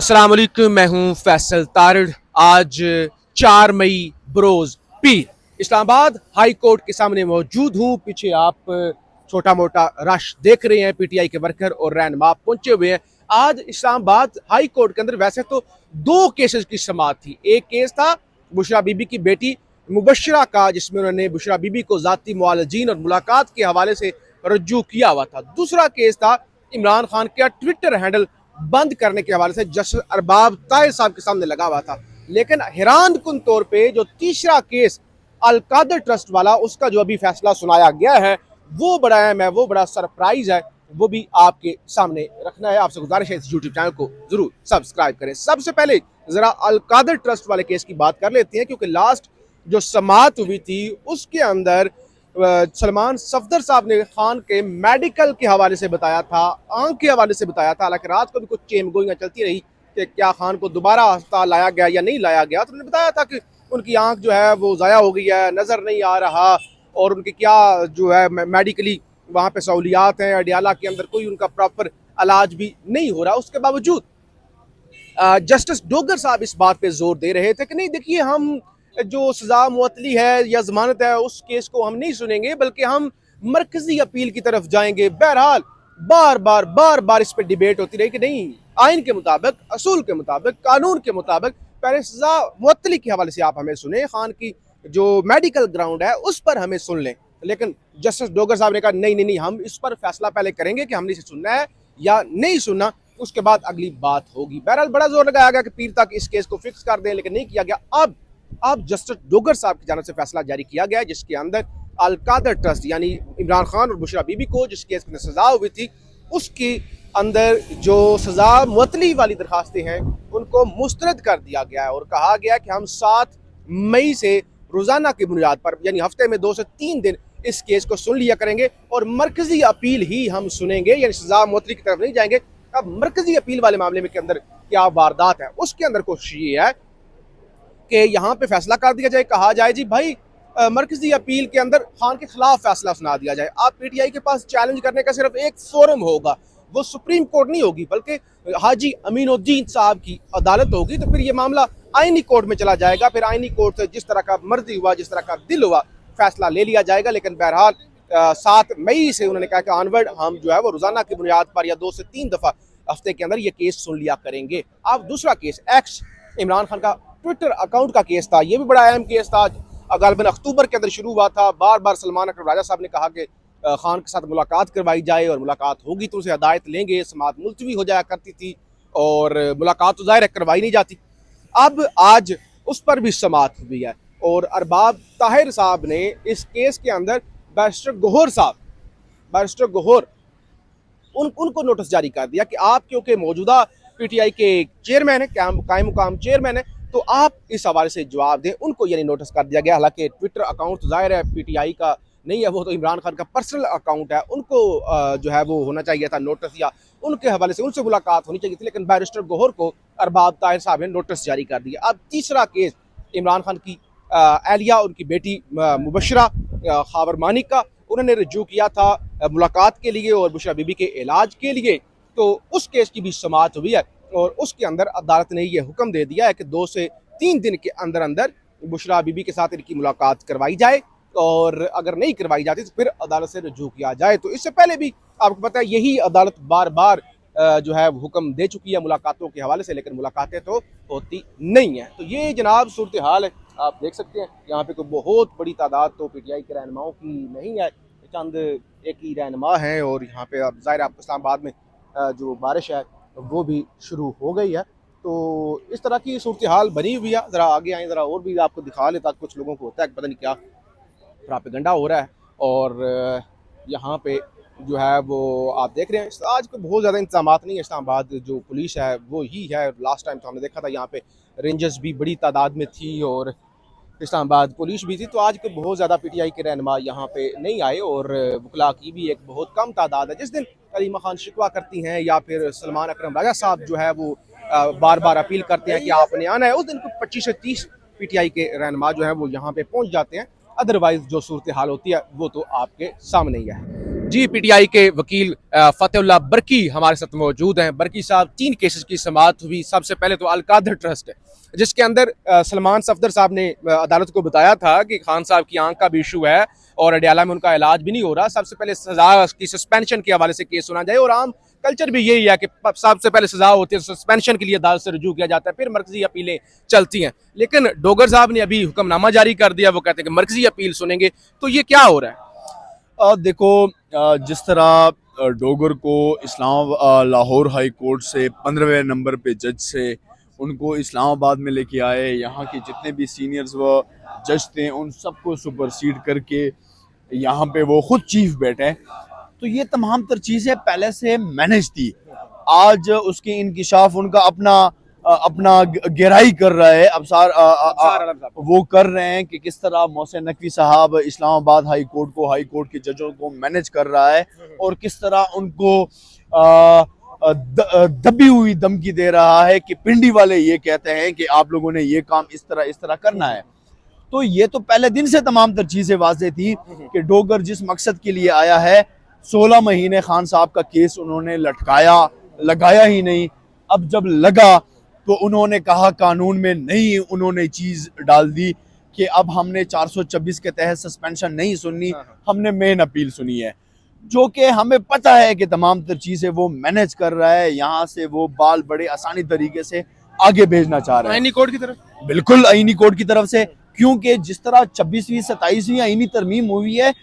अस्सलाम वालेकुम, मैं हूं फैसल तारड़। आज 4 मई बरोज पीर इस्लामाबाद हाई कोर्ट के सामने मौजूद हूं। पीछे आप छोटा मोटा रश देख रहे हैं, पीटीआई के वर्कर और रहनुमा पहुंचे हुए हैं। आज इस्लामाबाद हाई कोर्ट के अंदर वैसे तो 2 केसेस की समाअत थी। एक केस था बुशरा बीबी की बेटी मुबशरा का, जिसमें उन्होंने बुशरा बीबी को ज़ाती मुआलजीन और मुलाकात के हवाले से रज्जू किया हुआ था। दूसरा केस था इमरान खान का ट्विटर हैंडल बंद करने के हवाले से जस्टिस अरबाब ताहिर साहब के सामने लगा हुआ था। लेकिन हैरान कुन तौर पे जो तीसरा केस अलकादर ट्रस्ट वाला, उसका जो अभी फैसला सुनाया गया है वो बड़ा अहम है, वो बड़ा सरप्राइज है, वो भी आपके सामने रखना है। आपसे गुजारिश है इस यूट्यूब चैनल को जरूर सब्सक्राइब करें। सबसे पहले जरा अलकादर ट्रस्ट वाले केस की बात कर लेते हैं, क्योंकि लास्ट जो समाअत हुई थी उसके अंदर सलमान सफदर साहब ने खान के मेडिकल के हवाले से बताया था, आंख के हवाले से बताया था। हालांकि रात को भी कुछ चेमगोइयाँ चलती रही कि क्या खान को दोबारा अस्पताल लाया गया या नहीं लाया गया। तो उन्होंने बताया था कि उनकी आंख जो है वो ज़ाया हो गई है, नज़र नहीं आ रहा, और उनकी क्या जो है मेडिकली वहाँ पे सहूलियात हैं। अडियाला के अंदर कोई उनका प्रॉपर इलाज भी नहीं हो रहा। उसके बावजूद जस्टिस डोगर साहब इस बात पे जोर दे रहे थे कि नहीं, देखिए, हम जो सजा मुअत्तली है या जमानत है उस केस को हम नहीं सुनेंगे, बल्कि हम मरकजी अपील की तरफ जाएंगे। बहरहाल बार बार इस पर डिबेट होती रही कि नहीं, आइन के मुताबिक, असूल के मुताबिक, कानून के मुताबिक पहले सजा मुअत्तली के हवाले से आप हमें सुने, खान की जो मेडिकल ग्राउंड है उस पर हमें सुन लें। लेकिन जस्टिस डोगर साहब ने कहा नहीं नहीं नहीं, हम इस पर फैसला पहले करेंगे कि हमने इसे सुनना है या नहीं सुनना, उसके बाद अगली बात होगी। बहरहाल बड़ा जोर लगाया गया कि पीर तक इस केस को फिक्स कर दें, लेकिन नहीं किया गया। अब जस्टिस डोगर साहब की जानिब से फैसला जारी किया गया है, जिसके अंदर अलकादर ट्रस्ट यानी इमरान खान और बुशरा बीबी को जिस केस में सजा हुई थी उसके अंदर जो सजा मुअत्तली वाली दरखास्तें हैं उनको मुस्तरद कर दिया गया है, और कहा गया कि हम 7 मई से रोजाना की बुनियाद पर, यानी हफ्ते में 2 से 3 दिन इस केस को सुन लिया करेंगे और मरकजी अपील ही हम सुनेंगे, यानी सजा मुअत्तली की तरफ नहीं जाएंगे। अब मरकजी अपील वाले मामले में के अंदर क्या वारदात है, उसके अंदर कोशिश ये है कि यहाँ पे फैसला कर दिया जाए, कहा जाए जी भाई मरकजी अपील के अंदर खान के खिलाफ फैसला सुना दिया जाए। आप पीटीआई के पास चैलेंज करने का सिर्फ एक फोरम होगा, वो सुप्रीम कोर्ट नहीं होगी, बल्कि हाजी अमीनुद्दीन साहब की अदालत होगी। तो फिर ये मामला आईनी कोर्ट में चला जाएगा, फिर आईनी कोर्ट से जिस तरह का मर्जी हुआ, जिस तरह का दिल हुआ, फैसला ले लिया जाएगा। लेकिन बहरहाल 7 मई से उन्होंने कहा कि ऑनवर्ड हम जो है वो रोजाना की बुनियाद पर या 2 से 3 दफा हफ्ते के अंदर ये केस सुन लिया करेंगे। अब दूसरा केस एक्स इमरान खान का ट्विटर अकाउंट का केस था। ये भी बड़ा अहम केस था, गालिबन अक्टूबर के अंदर शुरू हुआ था। बार बार सलमान अकरम राजा साहब ने कहा कि खान के साथ मुलाकात करवाई जाए, और मुलाकात होगी तो उसे हिदायत लेंगे। समाअत मुलतवी हो जाया करती थी और मुलाकात तो ज़ाहिर है करवाई नहीं जाती। अब आज उस पर भी समाअत हुई है, और अरबाब ताहिर साहब ने इस केस के अंदर बैरिस्टर गौहर उनको नोटिस जारी कर दिया कि आप क्योंकि मौजूदा पीटीआई के चेयरमैन है, कायम मुकाम चेयरमैन है, तो आप इस हवाले से जवाब दें। उनको यानी नोटिस कर दिया गया। हालांकि ट्विटर अकाउंट तो जाहिर है पीटीआई का नहीं है, वो तो इमरान खान का पर्सनल अकाउंट है। उनको जो है वो होना चाहिए था नोटिस, या उनके हवाले से उनसे मुलाकात होनी चाहिए थी। लेकिन बैरिस्टर गौहर को अरबाब ताहिर साहब ने नोटिस जारी कर दिया। अब तीसरा केस इमरान खान की एहलिया, उनकी बेटी मुबशरा खावर मानिक का, उन्होंने रजू किया था मुलाकात के लिए और बुशरा बीबी के इलाज के लिए। तो उस केस की भी समाअत हुई है, और उसके अंदर अदालत ने यह हुक्म दे दिया है कि 2 से 3 दिन के अंदर अंदर बुशरा बीबी के साथ इनकी मुलाकात करवाई जाए, और अगर नहीं करवाई जाती तो फिर अदालत से रजू किया जाए। तो इससे पहले भी आपको पता है यही अदालत बार बार जो है हुक्म दे चुकी है मुलाकातों के हवाले से, लेकिन मुलाकातें तो होती नहीं है। तो ये जनाब सूरत हाल है, आप देख सकते हैं। यहाँ पे कोई बहुत बड़ी तादाद तो पीटीआई के रहनुमाओं की नहीं है, चंद एक ही रहनुमा हैं, और यहाँ पे अब ज़ाहिर आपको इस्लामाबाद में जो बारिश है वो भी शुरू हो गई है। तो इस तरह की सूरत हाल बनी हुई है। ज़रा आगे आए, ज़रा और भी आपको दिखा लेता। कुछ लोगों को होता है पता नहीं क्या प्रोपेगेंडा हो रहा है, और यहाँ पे जो है वो आप देख रहे हैं आज को बहुत ज़्यादा इंतजाम नहीं है। इस्लामाबाद जो पुलिस है वो ही है। लास्ट टाइम तो हमने देखा था यहाँ पे रेंजर्स भी बड़ी तादाद में थी और इस्लामाबाद पुलिस भी थी। तो आज के बहुत ज़्यादा पीटीआई के रहनुमा यहाँ पे नहीं आए, और वकला की भी एक बहुत कम तादाद है। जिस दिन करीमा खान शिकवा करती हैं या फिर सलमान अकरम राजा साहब जो है वो बार बार अपील करते हैं कि आपने आना है, उस दिन को 25 से 30 पीटीआई के रहनुमा जो है वो यहाँ पे पहुँच जाते हैं। अदरवाइज जो सूरत हाल होती है वो तो आपके सामने ही है। जी, पीटीआई के वकील फतेहुल्लाह बरकी हमारे साथ मौजूद हैं। बरकी साहब, 3 केसेस की समाअत हुई। सबसे पहले तो अल-कादर ट्रस्ट है, जिसके अंदर सलमान सफदर साहब ने अदालत को बताया था कि खान साहब की आंख का भी इशू है और अडयाला में उनका इलाज भी नहीं हो रहा। सबसे पहले सजा की सस्पेंशन के हवाले से केस सुना जाए, और आम कल्चर भी यही है कि सबसे पहले सजा होती है, सस्पेंशन के लिए अदालत से रुजू किया जाता है, फिर मरकजी अपीलें चलती हैं। लेकिन डोगर साहब ने अभी हुक्मनामा जारी कर दिया, वो कहते हैं कि मरकजी अपील सुनेंगे। तो ये क्या हो रहा है? देखो, जिस तरह डोगर को लाहौर हाई कोर्ट से 15वें नंबर पे जज से उनको इस्लामाबाद में लेके आए, यहाँ के जितने भी सीनियर्स व जज थे उन सबको सुपरसीड करके यहाँ पे वो खुद चीफ बैठे। तो ये तमाम तर चीज़ें पहले से मैनेज थी। आज उसकी इंकिशाफ उनका अपना गहराई कर रहा है। वो कर रहे हैं कि किस तरह मोहसिन नकवी साहब इस्लामाबाद हाई कोर्ट के जजों को मैनेज कर रहा है और किस तरह उनको दबी हुई धमकी दे रहा है कि पिंडी वाले ये कहते हैं कि आप लोगों ने ये काम इस तरह करना है। तो ये तो पहले दिन से तमाम तर चीजें वाज़ेह थी कि डोगर जिस मकसद के लिए आया है, 16 महीने खान साहब का केस उन्होंने लगाया ही नहीं। अब जब लगा तो उन्होंने कहा, कानून में नई उन्होंने चीज डाल दी कि अब हमने 426 के तहत सस्पेंशन नहीं सुननी, हमने मेन अपील सुनी है, जो कि हमें पता है कि तमाम तर चीजें वो मैनेज कर रहा है। यहाँ से वो बाल बड़े आसानी तरीके से आगे भेजना चाह रहे हैं आईनी कोर्ट की तरफ, बिल्कुल आईनी कोर्ट की तरफ से, क्योंकि जिस तरह 26वीं 27वीं आईनी तरमीम हुई है,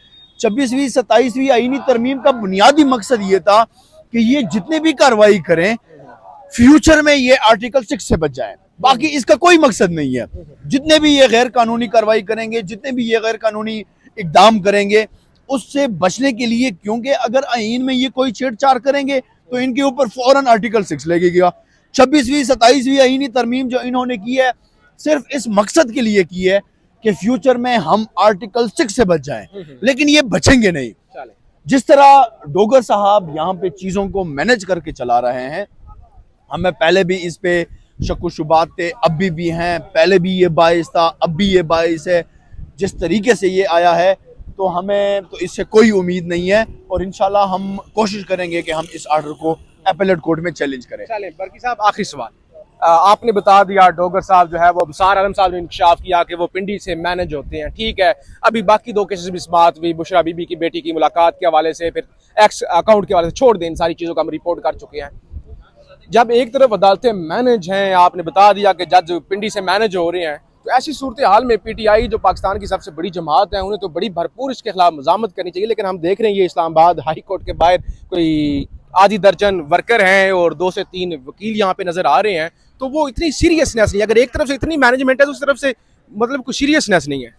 26वीं 27वीं आईनी तरमीम का बुनियादी मकसद ये था कि ये जितने भी कार्रवाई करें फ्यूचर में ये आर्टिकल 6 से बच जाए। बाकी इसका कोई मकसद नहीं है। जितने भी ये गैर कानूनी कार्रवाई करेंगे, जितने भी ये गैर कानूनी इकदाम करेंगे, उससे बचने के लिए, क्योंकि अगर आईन में ये कोई छेड़छाड़ करेंगे तो इनके ऊपर फौरन आर्टिकल 6 लगेगा। 26वीं 27वीं आईनी तरमीम जो इन्होंने की है, सिर्फ इस मकसद के लिए की है कि फ्यूचर में हम आर्टिकल 6 से बच जाएं, लेकिन ये बचेंगे नहीं। जिस तरह डोगर साहब यहाँ पे चीजों को मैनेज करके चला रहे हैं, हमें पहले भी इस पे शक व शुबात थे, अभी भी हैं, पहले भी ये बाइस था, अब भी ये बाइस है। जिस तरीके से ये आया है तो हमें तो इससे कोई उम्मीद नहीं है, और इंशाल्लाह हम कोशिश करेंगे कि हम इस ऑर्डर को एपेलेट कोर्ट में चैलेंज करें। चलें, बरकी साहब, आखिरी सवाल। आपने बता दिया डोगर साहब जो है वो अबसार आलम साहब ने इंकशाफ किया कि वो पिंडी से मैनेज होते हैं, ठीक है। अभी बाकी 2 केसेस भी समाअत हुई, बुशरा बीबी की बेटी की मुलाकात के हवाले से, फिर एक्स अकाउंट के हवाले से, छोड़ दें, इन सारी चीज़ों का हम रिपोर्ट कर चुके हैं। जब एक तरफ अदालतें मैनेज हैं, आपने बता दिया कि जज पिंडी से मैनेज हो रहे हैं, तो ऐसी सूरत हाल में पीटीआई जो पाकिस्तान की सबसे बड़ी जमात है, उन्हें तो बड़ी भरपूर इसके खिलाफ मज़ामत करनी चाहिए। लेकिन हम देख रहे हैं ये इस्लामाबाद हाई कोर्ट के बाहर कोई आधी दर्जन वर्कर हैं और 2 से 3 वकील यहाँ पे नजर आ रहे हैं, तो वो इतनी सीरियसनेस नहीं। अगर एक तरफ से इतनी मैनेजमेंट है तो उस तरफ से मतलब कुछ सीरियसनेस नहीं है।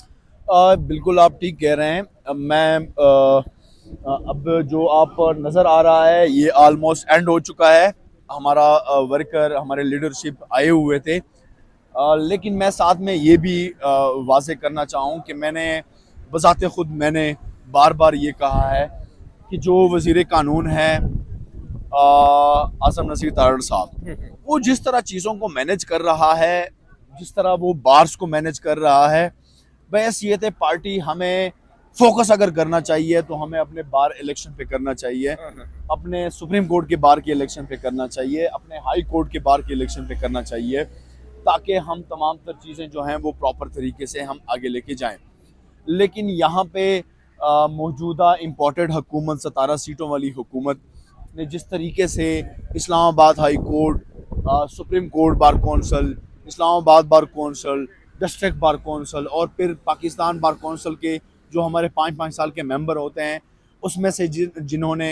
बिल्कुल आप ठीक कह रहे हैं। अब जो आप नज़र आ रहा है ये ऑलमोस्ट एंड हो चुका है। हमारा वर्कर, हमारे लीडरशिप आए हुए थे, लेकिन मैं साथ में ये भी वाज़ेह करना चाहूँ कि मैंने बज़ाते खुद मैंने बार बार ये कहा है कि जो वज़ीर कानून है आज़म नसीर तारड़ साहब, वो जिस तरह चीज़ों को मैनेज कर रहा है, जिस तरह वो बार्स को मैनेज कर रहा है, बहैसियत पार्टी हमें फोकस अगर करना चाहिए तो हमें अपने बार इलेक्शन पे करना चाहिए, अपने सुप्रीम कोर्ट के बार के इलेक्शन पे करना चाहिए, अपने हाई कोर्ट के बार के इलेक्शन पे करना चाहिए, ताकि हम तमाम तर चीज़ें जो हैं वो प्रॉपर तरीके से हम आगे लेके जाएं। लेकिन यहाँ पे मौजूदा इम्पोर्टेड हुकूमत, 17 सीटों वाली हुकूमत ने जिस तरीके से Islamabad high court, supreme court bar council, Islamabad bar council, district bar council और फिर पाकिस्तान बार कौंसल के जो हमारे 5-5 साल के मेंबर होते हैं, उसमें से जिन्होंने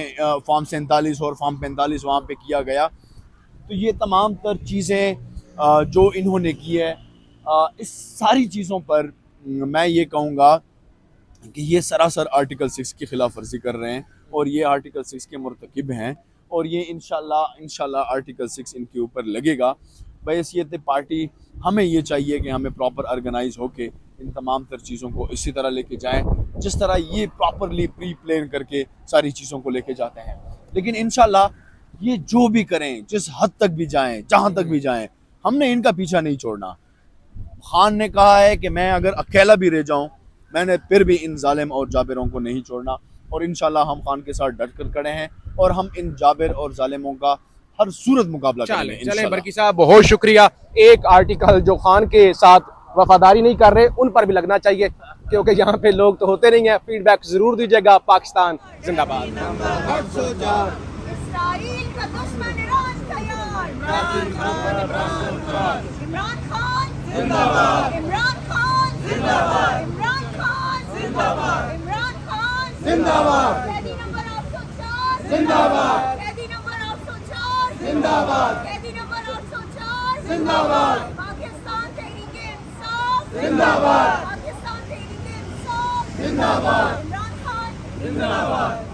फॉर्म 47 और फॉर्म 45 वहाँ पे किया गया, तो ये तमाम तर चीज़ें जो इन्होंने की है, इस सारी चीज़ों पर मैं ये कहूँगा कि ये सरासर आर्टिकल 6 की खिलाफ वर्जी कर रहे हैं और ये आर्टिकल 6 के मुर्तकिब हैं, और ये इंशाल्लाह आर्टिकल 6 इनके ऊपर लगेगा। बहैसियत पार्टी हमें ये चाहिए कि हमें प्रॉपर ऑर्गेनाइज होके इन तमाम तर चीज़ों को इसी तरह लेके जाएं जिस तरह ये प्रॉपरली प्री प्लान करके सारी चीज़ों को लेके जाते हैं। लेकिन इंशाल्लाह ये जो भी करें, जिस हद तक भी जाएं, जहाँ तक भी जाएं, हमने इनका पीछा नहीं छोड़ना। खान ने कहा है कि मैं अगर अकेला भी रह जाऊँ, मैंने फिर भी इन जालिम और जाबिरों को नहीं छोड़ना। और इंशाल्लाह हम खान के साथ डट कर खड़े हैं और हम इन जाबिर और जालिमों का हर सूरत मुकाबला करेंगे चलें इंशाल्लाह। बरकी साहब, बहुत शुक्रिया। एक आर्टिकल जो खान के साथ वफादारी नहीं कर रहे उन पर भी लगना चाहिए, क्योंकि यहाँ पे लोग तो होते नहीं हैं। फीडबैक जरूर दीजिएगा। पाकिस्तान जिंदाबाद। इस्राईल का दुश्मन ईरान तैयार। इमरान खान जिंदाबाद। इमरान खान जिंदाबाद। इमरान खान जिंदाबाद। इमरान खान जिंदाबाद। कैदी नंबर 804 जिंदाबाद। कैदी नंबर 804 जिंदाबाद। कैदी नंबर 804 जिंदाबाद। पाकिस्तान तहरीक-ए-इंसाफ जिंदाबाद। पाकिस्तान तहरीक-ए-इंसाफ जिंदाबाद। इमरान खान जिंदाबाद।